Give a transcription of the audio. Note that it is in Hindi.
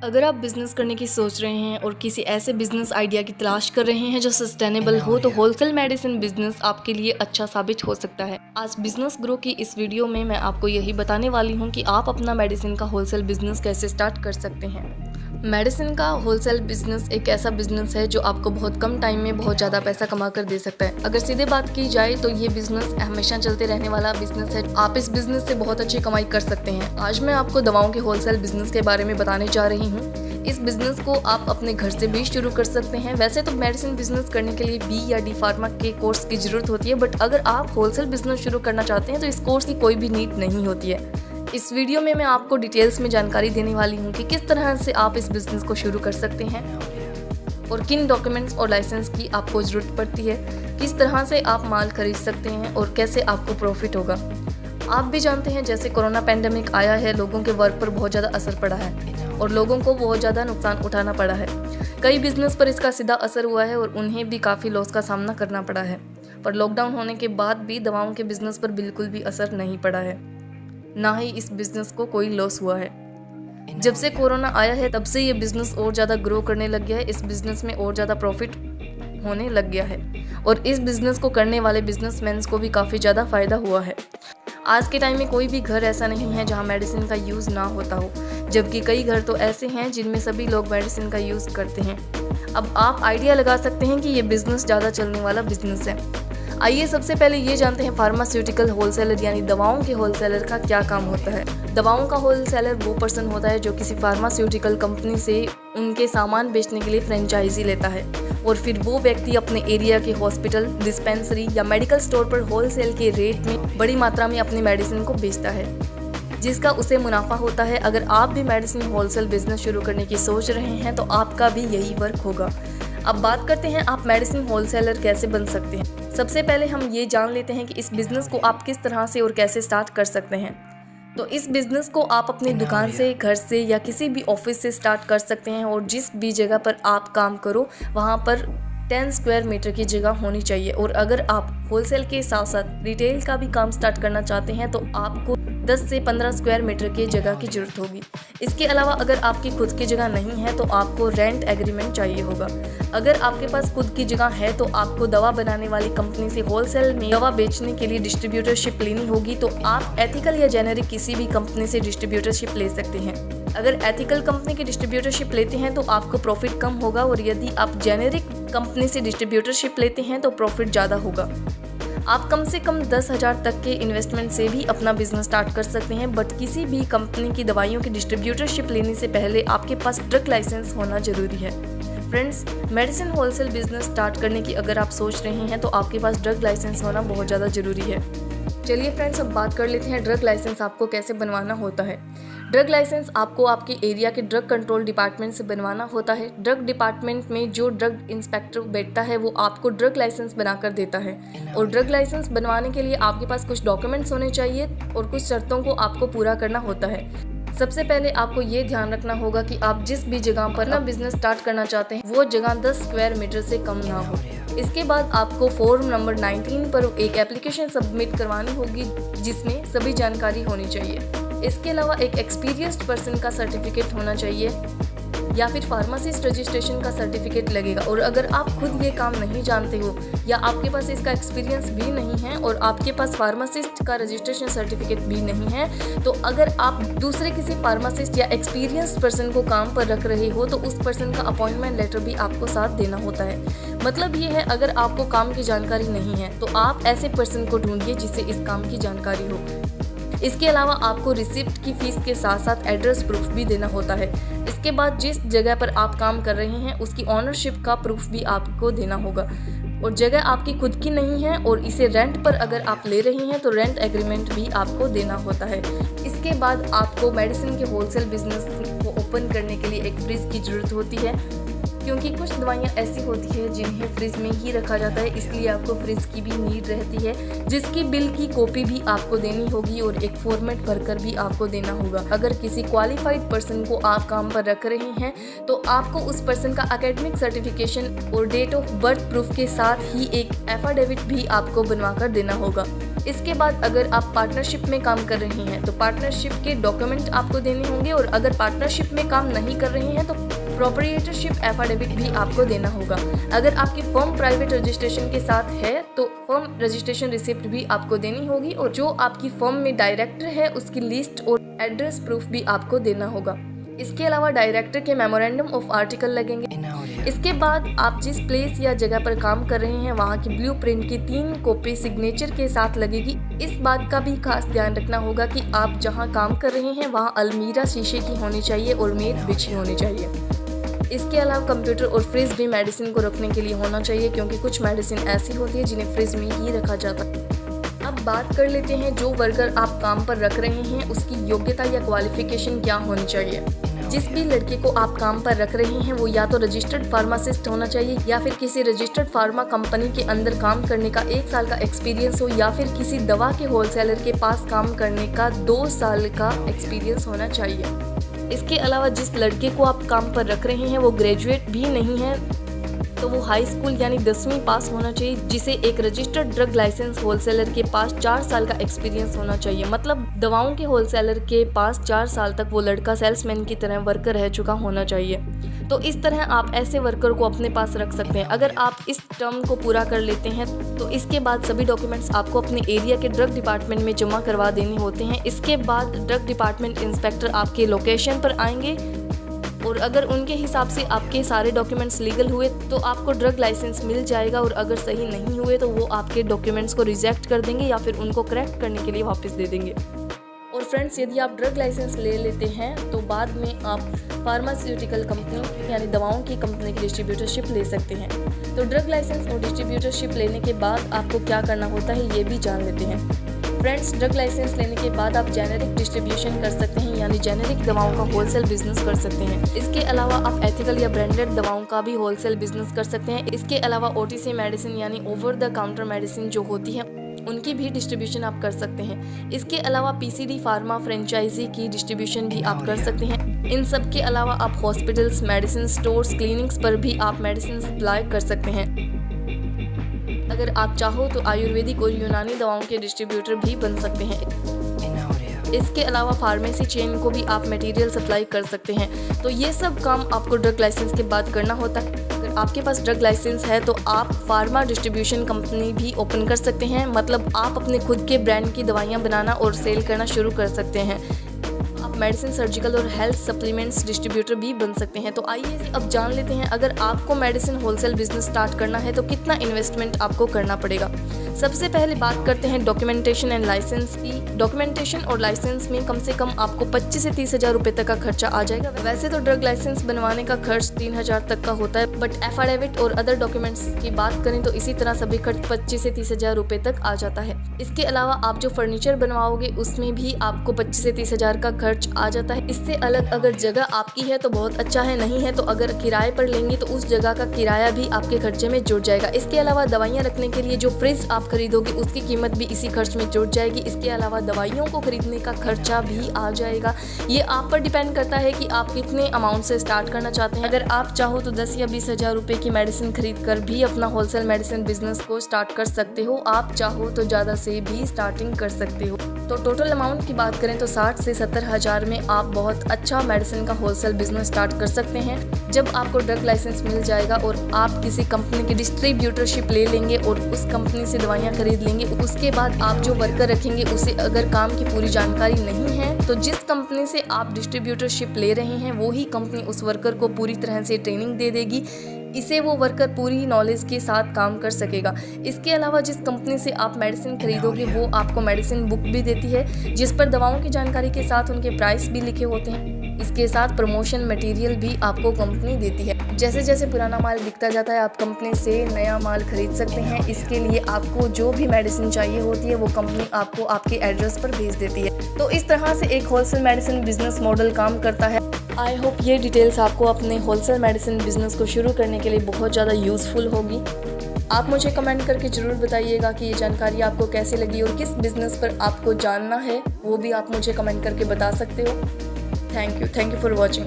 अगर आप बिज़नेस करने की सोच रहे हैं और किसी ऐसे बिज़नेस आइडिया की तलाश कर रहे हैं जो सस्टेनेबल हो, तो होलसेल मेडिसिन बिज़नेस आपके लिए अच्छा साबित हो सकता है। आज बिज़नेस ग्रो की इस वीडियो में मैं आपको यही बताने वाली हूँ कि आप अपना मेडिसिन का होलसेल बिज़नेस कैसे स्टार्ट कर सकते हैं। मेडिसिन का होलसेल बिजनेस एक ऐसा बिजनेस है जो आपको बहुत कम टाइम में बहुत ज़्यादा पैसा कमा कर दे सकता है। अगर सीधे बात की जाए तो ये बिजनेस हमेशा चलते रहने वाला बिजनेस है। आप इस बिजनेस से बहुत अच्छी कमाई कर सकते हैं। आज मैं आपको दवाओं के होलसेल बिजनेस के बारे में बताने जा रही हूँ। इस बिजनेस को आप अपने घर से भी शुरू कर सकते हैं। वैसे तो मेडिसिन बिजनेस करने के लिए बी या डी फार्मा के कोर्स की जरूरत होती है, बट अगर आप होलसेल बिजनेस शुरू करना चाहते हैं तो इस कोर्स की कोई भी नीड नहीं होती है। इस वीडियो में मैं आपको डिटेल्स में जानकारी देने वाली हूँ कि किस तरह से आप इस बिज़नेस को शुरू कर सकते हैं और किन डॉक्यूमेंट्स और लाइसेंस की आपको ज़रूरत पड़ती है, किस तरह से आप माल खरीद सकते हैं और कैसे आपको प्रॉफिट होगा। आप भी जानते हैं जैसे कोरोना पैंडेमिक आया है, लोगों के वर्क पर बहुत ज़्यादा असर पड़ा है और लोगों को बहुत ज़्यादा नुकसान उठाना पड़ा है। कई बिजनेस पर इसका सीधा असर हुआ है और उन्हें भी काफ़ी लॉस का सामना करना पड़ा है। पर लॉकडाउन होने के बाद भी दवाओं के बिजनेस पर बिल्कुल भी असर नहीं पड़ा है, ना ही इस बिजनेस को कोई लॉस हुआ है। जब से कोरोना आया है तब से ये बिजनेस और ज़्यादा ग्रो करने लग गया है। इस बिजनेस में और ज़्यादा प्रॉफिट होने लग गया है और इस बिजनेस को करने वाले बिजनेसमैन को भी काफ़ी ज़्यादा फायदा हुआ है। आज के टाइम में कोई भी घर ऐसा नहीं है जहाँ मेडिसिन का यूज़ ना होता हो, जबकि कई घर तो ऐसे हैं जिनमें सभी लोग मेडिसिन का यूज़ करते हैं। अब आप आइडिया लगा सकते हैं कि ये बिजनेस ज़्यादा चलने वाला बिजनेस है। आइए सबसे पहले ये जानते हैं फार्मास्यूटिकल होलसेलर यानी दवाओं के होलसेलर का क्या काम होता है। दवाओं का होलसेलर वो पर्सन होता है जो किसी फार्मास्यूटिकल कंपनी से उनके सामान बेचने के लिए फ्रेंचाइजी लेता है और फिर वो व्यक्ति अपने एरिया के हॉस्पिटल, डिस्पेंसरी या मेडिकल स्टोर पर होलसेल के रेट में बड़ी मात्रा में अपनी मेडिसिन को बेचता है, जिसका उसे मुनाफा होता है। अगर आप भी मेडिसिन होलसेल बिजनेस शुरू करने की सोच रहे हैं तो आपका भी यही वर्क होगा। अब बात करते हैं आप मेडिसिन होलसेलर कैसे बन सकते हैं। सबसे पहले हम ये जान लेते हैं कि इस बिज़नेस को आप किस तरह से और कैसे स्टार्ट कर सकते हैं। तो इस बिज़नेस को आप अपनी दुकान से, घर से या किसी भी ऑफिस से स्टार्ट कर सकते हैं और जिस भी जगह पर आप काम करो वहाँ पर 10 स्क्वायर मीटर की जगह होनी चाहिए। और अगर आप होलसेल के साथ साथ रिटेल का भी काम स्टार्ट करना चाहते हैं तो आपको 10 से 15 स्क्वायर मीटर की जगह की ज़रूरत होगी। इसके अलावा अगर आपकी खुद की जगह नहीं है तो आपको रेंट एग्रीमेंट चाहिए होगा। अगर आपके पास खुद की जगह है तो आपको दवा बनाने वाली कंपनी से होलसेल में दवा बेचने के लिए डिस्ट्रीब्यूटरशिप लेनी होगी। तो आप एथिकल या जेनेरिक किसी भी कंपनी से डिस्ट्रीब्यूटरशिप ले सकते हैं। अगर एथिकल कंपनी की डिस्ट्रीब्यूटरशिप लेते हैं तो आपको प्रॉफिट कम होगा और यदि आप जेनेरिक कंपनी से डिस्ट्रीब्यूटरशिप लेते हैं तो प्रॉफिट ज़्यादा होगा। आप कम से कम 10,000 तक के इन्वेस्टमेंट से भी अपना बिजनेस स्टार्ट कर सकते हैं, बट किसी भी कंपनी की दवाइयों की डिस्ट्रीब्यूटरशिप लेने से पहले आपके पास ड्रग लाइसेंस होना जरूरी है। Friends, medicine wholesale business start करने की अगर आप सोच रहे हैं तो आपके पास ड्रग लाइसेंस होना बहुत ज़्यादा ज़रूरी है। चलिए फ्रेंड्स, अब बात कर लेते हैं ड्रग लाइसेंस आपको कैसे बनवाना होता है। ड्रग लाइसेंस आपको आपके एरिया के ड्रग कंट्रोल डिपार्टमेंट से बनवाना होता है। ड्रग डिपार्टमेंट में जो ड्रग इंस्पेक्टर बैठता है वो आपको ड्रग लाइसेंस बनाकर देता है और ड्रग लाइसेंस बनवाने के लिए आपके पास कुछ डॉक्यूमेंट्स होने चाहिए और कुछ शर्तों को आपको पूरा करना होता है। सबसे पहले आपको ये ध्यान रखना होगा कि आप जिस भी जगह पर ना बिजनेस स्टार्ट करना चाहते हैं वो जगह 10 स्क्वायर मीटर से कम ना हो। इसके बाद आपको फॉर्म नंबर 19 पर एक एप्लीकेशन सबमिट करवानी होगी जिसमें सभी जानकारी होनी चाहिए। इसके अलावा एक एक्सपीरियंस्ड पर्सन का सर्टिफिकेट होना चाहिए या फिर फार्मासिस्ट रजिस्ट्रेशन का सर्टिफिकेट लगेगा। और अगर आप खुद ये काम नहीं जानते हो या आपके पास इसका एक्सपीरियंस भी नहीं है और आपके पास फार्मासिस्ट का रजिस्ट्रेशन सर्टिफिकेट भी नहीं है, तो अगर आप दूसरे किसी फार्मासिस्ट या एक्सपीरियंस्ड पर्सन को काम पर रख रहे हो तो उस पर्सन का अपॉइंटमेंट लेटर भी आपको साथ देना होता है। मतलब ये है, अगर आपको काम की जानकारी नहीं है तो आप ऐसे पर्सन को ढूंढिए जिससे इस काम की जानकारी हो। इसके अलावा आपको रिसिप्ट की फीस के साथ साथ एड्रेस प्रूफ भी देना होता है। इसके बाद जिस जगह पर आप काम कर रहे हैं उसकी ऑनरशिप का प्रूफ भी आपको देना होगा और जगह आपकी खुद की नहीं है और इसे रेंट पर अगर आप ले रहे हैं तो रेंट एग्रीमेंट भी आपको देना होता है। इसके बाद आपको मेडिसिन के होलसेल बिजनेस को ओपन करने के लिए एक फ्रिज की ज़रूरत होती है। क्योंकि कुछ दवाइयाँ ऐसी होती है जिन्हें फ्रिज में ही रखा जाता है, इसलिए आपको फ्रिज की भी नीड रहती है, जिसकी बिल की कॉपी भी आपको देनी होगी और एक फॉर्मेट भरकर भी आपको देना होगा। अगर किसी क्वालिफाइड पर्सन को आप काम पर रख रहे हैं तो आपको उस पर्सन का एकेडमिक सर्टिफिकेशन और डेट ऑफ बर्थ प्रूफ के साथ ही एक एफिडेविट भी आपको बनवा कर देना होगा। इसके बाद अगर आप पार्टनरशिप में काम कर रहे हैं तो पार्टनरशिप के डॉक्यूमेंट आपको देने होंगे, और अगर पार्टनरशिप में काम नहीं कर रहे हैं तो प्रोप्राइटरशिप एफिडेविट भी आपको देना होगा। अगर आपकी फर्म प्राइवेट रजिस्ट्रेशन के साथ है तो फर्म रजिस्ट्रेशन रिसिप्ट भी आपको देनी होगी, और जो आपकी फर्म में डायरेक्टर है उसकी लिस्ट और एड्रेस प्रूफ भी आपको देना होगा। इसके अलावा डायरेक्टर के मेमोरेंडम ऑफ आर्टिकल लगेंगे। इसके बाद आप जिस प्लेस या जगह पर काम कर रहे हैं वहाँ की ब्लूप्रिंट की 3 कॉपी सिग्नेचर के साथ लगेगी। इस बात का भी खास ध्यान रखना होगा कि आप जहाँ काम कर रहे हैं वहाँ अलमीरा शीशे की होनी चाहिए और मेज बिछी होनी चाहिए। इसके अलावा कंप्यूटर और फ्रिज भी मेडिसिन को रखने के लिए होना चाहिए, क्योंकि कुछ मेडिसिन ऐसी होती है जिन्हें फ्रिज में ही रखा जाता है। अब बात कर लेते हैं जो वर्कर आप काम पर रख रहे हैं उसकी योग्यता या क्वालिफिकेशन क्या होनी चाहिए। जिस भी लड़के को आप काम पर रख रहे हैं वो या तो रजिस्टर्ड फार्मासिस्ट होना चाहिए, या फिर किसी रजिस्टर्ड फार्मा कंपनी के अंदर काम करने का 1 साल का एक्सपीरियंस हो, या फिर किसी दवा के होलसेलर के पास काम करने का 2 साल का एक्सपीरियंस होना चाहिए। इसके अलावा जिस लड़के को आप काम पर रख रहे हैं वो ग्रेजुएट भी नहीं है तो वो हाई स्कूल यानी 10वीं पास होना चाहिए, जिसे एक रजिस्टर्ड ड्रग लाइसेंस होलसेलर के पास 4 साल का एक्सपीरियंस होना चाहिए। मतलब दवाओं के होलसेलर के पास 4 साल तक वो लड़का सेल्समैन की तरह वर्कर रह चुका होना चाहिए। तो इस तरह आप ऐसे वर्कर को अपने पास रख सकते हैं। अगर आप इस टर्म को पूरा कर लेते हैं तो इसके बाद सभी डॉक्यूमेंट्स आपको अपने एरिया के ड्रग डिपार्टमेंट में जमा करवा देने होते हैं। इसके बाद ड्रग डिपार्टमेंट इंस्पेक्टर आपके लोकेशन पर आएंगे, और अगर उनके हिसाब से आपके सारे डॉक्यूमेंट्स लीगल हुए तो आपको ड्रग लाइसेंस मिल जाएगा, और अगर सही नहीं हुए तो वो आपके डॉक्यूमेंट्स को रिजेक्ट कर देंगे या फिर उनको करेक्ट करने के लिए वापस दे देंगे। और फ्रेंड्स, यदि आप ड्रग लाइसेंस ले लेते हैं तो बाद में आप फार्मास्यूटिकल कंपनी यानी दवाओं की कंपनी की डिस्ट्रीब्यूटरशिप ले सकते हैं। तो ड्रग लाइसेंस और डिस्ट्रीब्यूटरशिप लेने के बाद आपको क्या करना होता है ये भी जान लेते हैं। फ्रेंड्स, ड्रग लाइसेंस लेने के बाद आप जेनेरिक डिस्ट्रीब्यूशन कर सकते हैं, यानी जेनेरिक दवाओं का होलसेल बिजनेस कर सकते हैं। इसके अलावा आप एथिकल या ब्रांडेड दवाओं का भी होलसेल बिजनेस कर सकते हैं। इसके अलावा OTC मेडिसिन यानी ओवर द काउंटर मेडिसिन जो होती है उनकी भी डिस्ट्रीब्यूशन आप कर सकते हैं। इसके अलावा PCD फार्मा फ्रेंचाइजी की डिस्ट्रीब्यूशन भी आप कर सकते हैं। इन सब के अलावा आप हॉस्पिटल्स, मेडिसिन स्टोर्स, क्लिनिक्स पर भी आप मेडिसिन सप्लाई कर सकते हैं। अगर आप चाहो तो आयुर्वेदिक और यूनानी दवाओं के डिस्ट्रीब्यूटर भी बन सकते हैं। इसके अलावा फार्मेसी चेन को भी आप मटेरियल सप्लाई कर सकते हैं। तो ये सब काम आपको ड्रग लाइसेंस के बाद करना होता है। अगर आपके पास ड्रग लाइसेंस है तो आप फार्मा डिस्ट्रीब्यूशन कंपनी भी ओपन कर सकते हैं। मतलब आप अपने खुद के ब्रांड की दवाइयाँ बनाना और सेल करना शुरू कर सकते हैं। आप मेडिसिन, सर्जिकल और हेल्थ सप्लीमेंट्स डिस्ट्रीब्यूटर भी बन सकते हैं। तो आइए अब जान लेते हैं, अगर आपको मेडिसिन होलसेल बिजनेस स्टार्ट करना है तो कितना इन्वेस्टमेंट आपको करना पड़ेगा। सबसे पहले बात करते हैं डॉक्यूमेंटेशन एंड लाइसेंस की। डॉक्यूमेंटेशन और लाइसेंस में कम से कम आपको 25 से 30 हज़ार रुपये तक का खर्चा आ जाएगा। वैसे तो ड्रग लाइसेंस बनवाने का खर्च 3,000 तक का होता है, बट एफिडेविट और अदर डॉक्यूमेंट्स की बात करें तो इसी तरह सभी खर्च 25 से 30 हज़ार रुपये तक आ जाता है। इसके अलावा आप जो फर्नीचर बनवाओगे उसमें भी आपको 25 से 30 हज़ार का खर्च आ जाता है। इससे अलग अगर जगह आपकी है तो बहुत अच्छा है, नहीं है तो अगर किराए पर लेंगे तो उस जगह का किराया भी आपके खर्चे में जुड़ जाएगा। इसके अलावा दवाइयाँ रखने के लिए जो फ्रिज आप खरीदोगे उसकी कीमत भी इसी खर्च में जुड़ जाएगी। इसके अलावा दवाइयों को खरीदने का खर्चा भी आ जाएगा। ये आप पर डिपेंड करता है कि आप कितने अमाउंट से स्टार्ट करना चाहते हैं। अगर आप चाहो तो 10 या 20 हज़ार रुपये की मेडिसिन खरीद कर भी अपना होलसेल मेडिसिन बिजनेस को स्टार्ट कर सकते हो। आप चाहो तो ज़्यादा से भी स्टार्टिंग कर सकते हो। तो टोटल अमाउंट की बात करें तो 60 से 70 हज़ार में आप बहुत अच्छा मेडिसिन का होलसेल बिजनेस स्टार्ट कर सकते हैं। जब आपको ड्रग लाइसेंस मिल जाएगा और आप किसी कंपनी की डिस्ट्रीब्यूटरशिप ले लेंगे और उस कंपनी से दवाइयाँ खरीद लेंगे, उसके बाद आप जो वर्कर रखेंगे उसे अगर काम की पूरी जानकारी नहीं है तो जिस कंपनी से आप डिस्ट्रीब्यूटरशिप ले रहे हैं वो ही कंपनी उस वर्कर को पूरी तरह से ट्रेनिंग दे देगी। इसे वो वर्कर पूरी नॉलेज के साथ काम कर सकेगा। इसके अलावा जिस कंपनी से आप मेडिसिन खरीदोगे वो आपको मेडिसिन बुक भी देती है, जिस पर दवाओं की जानकारी के साथ उनके प्राइस भी लिखे होते हैं। इसके साथ प्रमोशन मटेरियल भी आपको कंपनी देती है। जैसे जैसे पुराना माल बिकता जाता है आप कंपनी से नया माल खरीद सकते हैं। इसके लिए आपको जो भी मेडिसिन चाहिए होती है वो कंपनी आपको आपके एड्रेस पर भेज देती है। तो इस तरह से एक होलसेल मेडिसिन बिजनेस मॉडल काम करता है। आई होप ये डिटेल्स आपको अपने होलसेल मेडिसिन बिजनेस को शुरू करने के लिए बहुत ज़्यादा यूज़फुल होगी। आप मुझे कमेंट करके ज़रूर बताइएगा कि ये जानकारी आपको कैसी लगी और किस बिज़नेस पर आपको जानना है, वो भी आप मुझे कमेंट करके बता सकते हो। Thank you for watching.